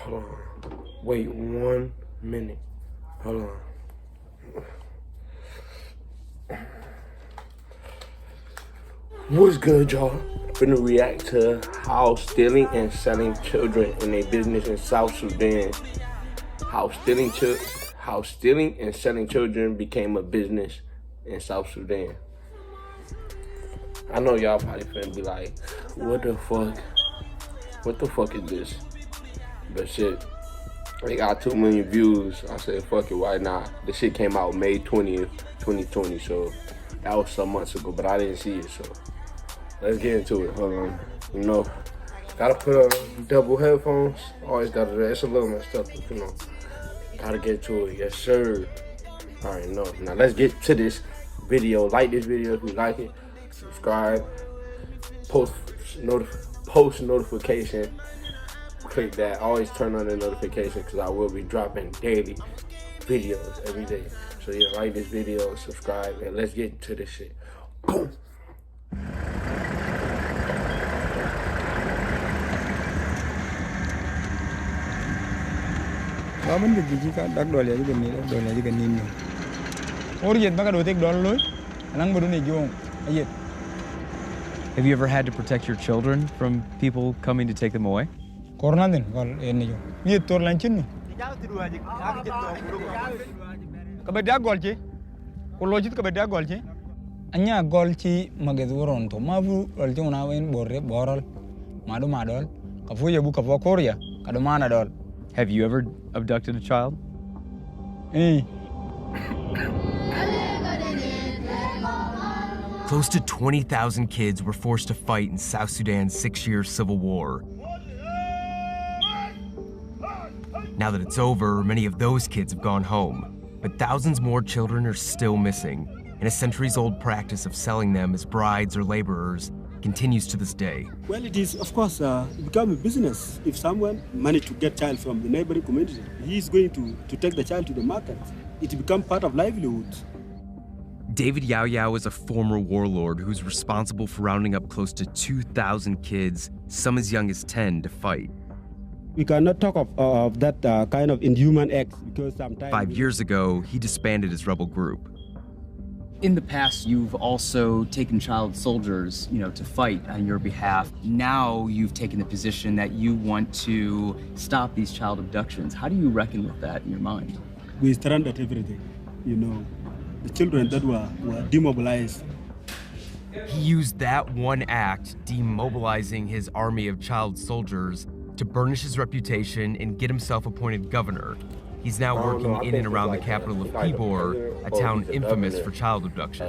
Hold on. Wait 1 minute. Hold on. What's good, y'all? Finna react to how stealing and selling children in a business in South Sudan. How stealing and selling children became a business in South Sudan. I know y'all probably finna be like, what the fuck? What the fuck is this? But shit, they got 2 million views. I said, fuck it, why not? This shit came out May 20th, 2020, so that was some months ago, but I didn't see it, so let's get into it. Hold on. You know, gotta put on double headphones. Always gotta do that. It's a little messed up, but you know, gotta get to it. Yes, sir. All right, no. Now let's get to this video. Like this video if you like it. Subscribe. Post notification. Click that. Always turn on the notification because I will be dropping daily videos every day. So yeah, like this video, subscribe, and let's get to this shit. Boom. Kamu ni gigi kan dak dole aja gini, dole aja gini ni. Orient maka dua tek dole loy, anang baru ni jong, ayat. Have you ever had to protect your children from people coming to take them away? Corona din, kal ini jong. Ye tor lancin ni. Kebedia gol je, kolojit kebedia gol je. Anya gol ci magaduron to mavu lol jong na wen borre boral, madu madol. Kafu ye bu kafu Korea, kado mana dol. Have you ever abducted a child? Close to 20,000 kids were forced to fight in South Sudan's 6-year civil war. Now that it's over, many of those kids have gone home, but thousands more children are still missing, and a centuries-old practice of selling them as brides or laborers continues to this day. Well, it is, of course, become a business. If someone managed to get child from the neighboring community, he is going to take the child to the market. It becomes part of livelihood. David Yao Yao is a former warlord who's responsible for rounding up close to 2,000 kids, some as young as 10, to fight. We cannot talk of that kind of inhuman acts because sometimes... 5 years ago, he disbanded his rebel group. In the past, you've also taken child soldiers, to fight on your behalf. Now you've taken the position that you want to stop these child abductions. How do you reckon with that in your mind? We surrendered everything, The children that were demobilized. He used that one act, demobilizing his army of child soldiers, to burnish his reputation and get himself appointed governor. He's now working in and around the capital of Pibor, a town infamous for child abduction.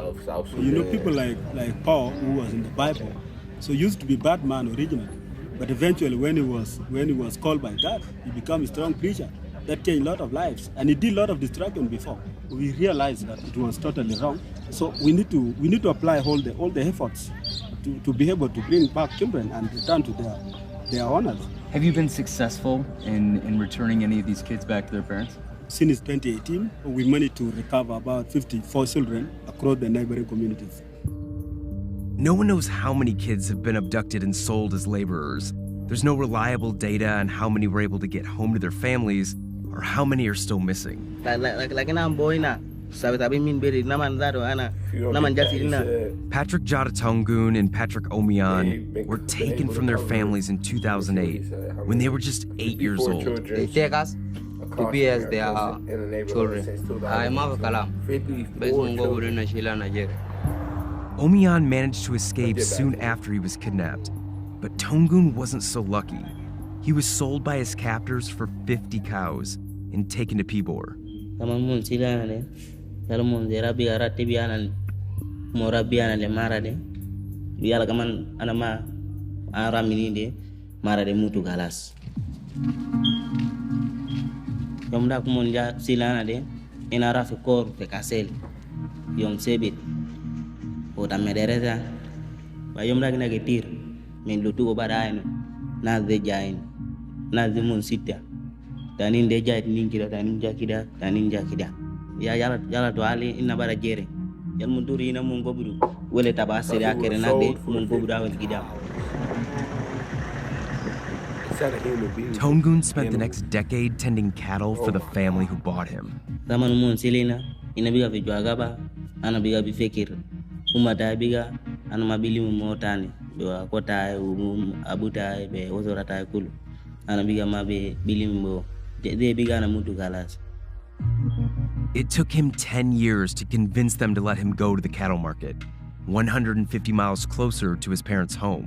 People like Paul, who was in the Bible, so used to be bad man originally, but eventually when he was called by God, he became a strong preacher that changed a lot of lives, and he did a lot of destruction before. We realized that it was totally wrong, so we need to apply all the efforts to be able to bring back children and return to their honors. Have you been successful in returning any of these kids back to their parents? Since 2018, we managed to recover about 54 children across the neighboring communities. No one knows how many kids have been abducted and sold as laborers. There's no reliable data on how many were able to get home to their families or how many are still missing. Patrick Jadatongun and Patrick Omian were taken from their families in 2008 when they were just 8 years old. They take us to be as their children. Omian managed to escape soon after he was kidnapped, but Tongun wasn't so lucky. He was sold by his captors for 50 cows and taken to Pibor. Tanin deja ninkira tanin jakida ya yala to ali inna bara jere yal mun duri ina mun gobudu wele tabasiri akere nagde mun gobudu awel gida He's not a human being. Tongun spent the next decade tending cattle for the family who bought him. Zaman mun silina ina biga vijua gaba ana biga bifikir umata biga ana mabili motani biwa kota abuta be wozorata kulu ana biga mabe bilimbo de biga na mutu kalas. It took him 10 years to convince them to let him go to the cattle market, 150 miles closer to his parents' home.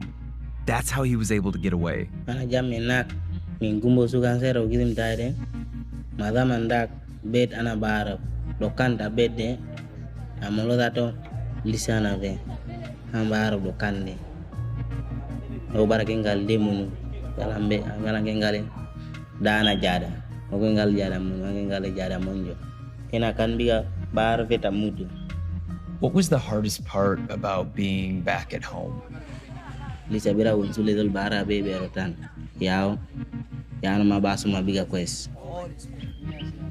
That's how he was able to get away. Ana jam nak mingumbo sukan sero gidim taide madama ndak bet ana bara dokanta bede amolo dato lisana ve ambara dokande o barakengal demunu galambe galangengal dana jada o gengal jada mun gengal jada monjo ina kan biga bar veta mudu. What was the hardest part about being back at home? Lisa bira unsule dol bara be berotan yao yana mabasu mabiga kwes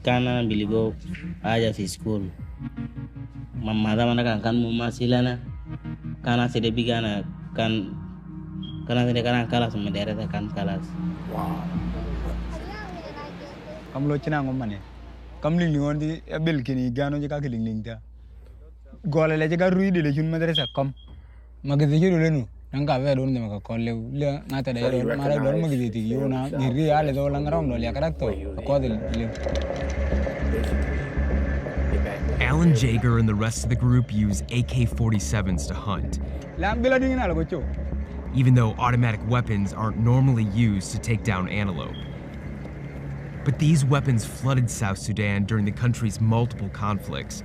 kana biligo aja fi school mamma da mana kan mumma silana kana sede bigana kana sede kana kala sama daerah kan kalas. Wow. Kam lo china ngomane kam ling lingon di abel kini gano je ka ling ling ta gole le je ka ruide le jun madrasa kam magade je le nu nanga ve don de maka kolle le ngata da yoro mara don magade ti yona ngiri ale do lang ram do le karakto ko de le. Alan Jaeger and the rest of the group use AK-47s to hunt, even though automatic weapons aren't normally used to take down antelope. But these weapons flooded South Sudan during the country's multiple conflicts.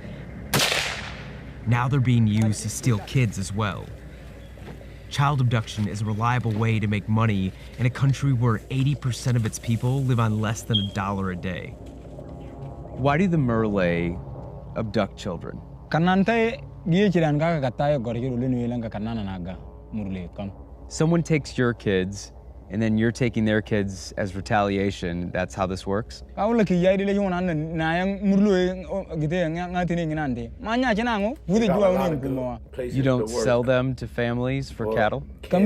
Now they're being used to steal kids as well. Child abduction is a reliable way to make money in a country where 80% of its people live on less than $1 a day. Why do the Murle abduct children? Someone takes your kids, and then you're taking their kids as retaliation. That's how this works? You don't sell them to families for cattle? Do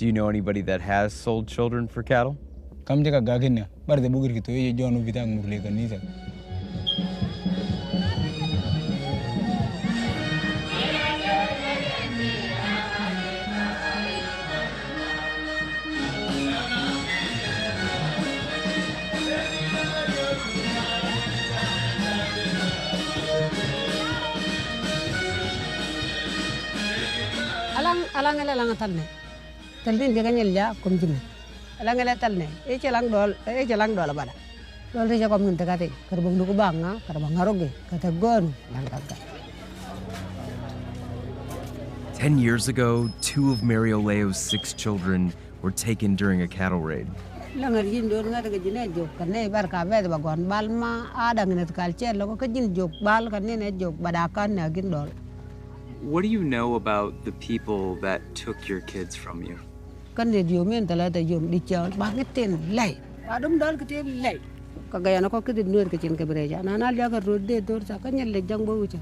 you know anybody that has sold children for cattle? alang talne talbin de ganyel ja kom jinne alang talne e celang dol bada dol de kom ngun tegate karbang du ko banga karbang ngaroge kata gon yang kata. 10 years ago, 2 of Mario Leo's 6 children were taken during a cattle raid. Langar jin dor ngata ke jine jok kanne bar ka be ba gon balma ada ngene kalcer lo ko jin jok bal kanne ne jok badakan na gin dol. What do you know about the people that took your kids from you? Kan de dio men tala ta yom di chaw ba ngeten lay ba dum dal kete lay ka gaya na ko kete nur ke cin ke bereja na nal jaga rodde dor sa kan le jang bo ucha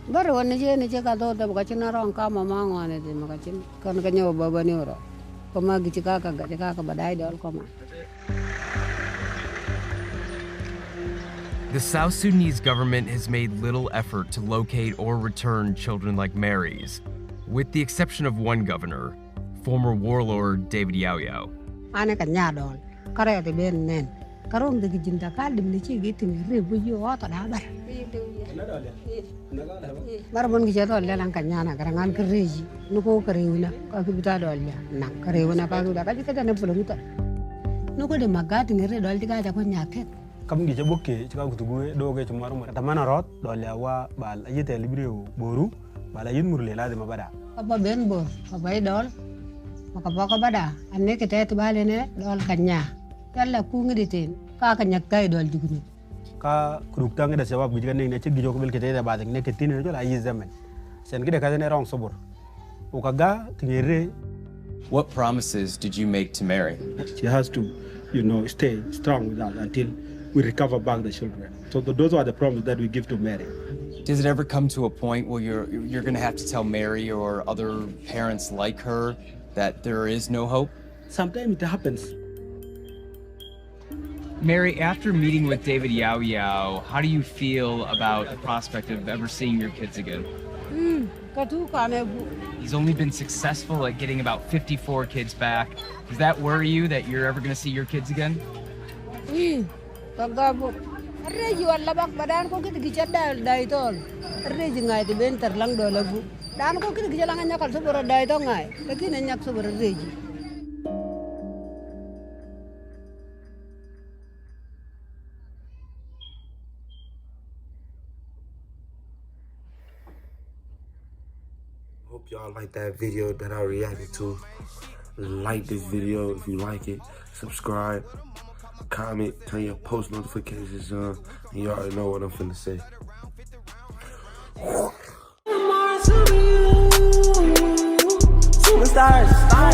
bar wonne je ka do da ba cin ron ka mama ngone de ma cin kan ka nyaw baba ne ora ko ma gi ka ga badai dol ko ma. The South Sudanese government has made little effort to locate or return children like Mary's, with the exception of one governor, former warlord David Yao Yao. Ana kan nya dol kare te ben nen karom de jinta kal dim ni ci gitu re bu yo ta da bar bar bon gi jadol le lan kan nya na garangan kereji nu ko karewula ka ki bita dol ya na karewuna ka da ka ta ne puluta nu ko de magati ngere dol diga ja ko nyaket kam gi jabokke ci ka kutugo do ge ci maru ta mana rot dol ya wa bal ayete libreo boru bala yin murle la de mabada apa ben bor ka bay dol maka baka bada anne ke te bale ne dol kanya yalla ku ngiditin ka kanya kay dol jigunu ka kuruk tang da sabab gi ne ci gi joko bel ke te da badak ne ke tin ne dol ayi zaman sen gi de ka ne rong sobor o ka ga tingere. What promises did you make to Mary? She has to, stay strong with us until we recover back the children. So those are the promises that we give to Mary. Does it ever come to a point where you're going to have to tell Mary or other parents like her that there is no hope? Sometimes it happens. Mary, after meeting with David Yao Yao, how do you feel about the prospect of ever seeing your kids again? He's only been successful at getting about 54 kids back. Does that worry you that you're ever going to see your kids again? Hope y'all like that video that I reacted to. Like this video if you like it. Subscribe, comment, turn your post notifications on, and you already know what I'm finna say. Superstars.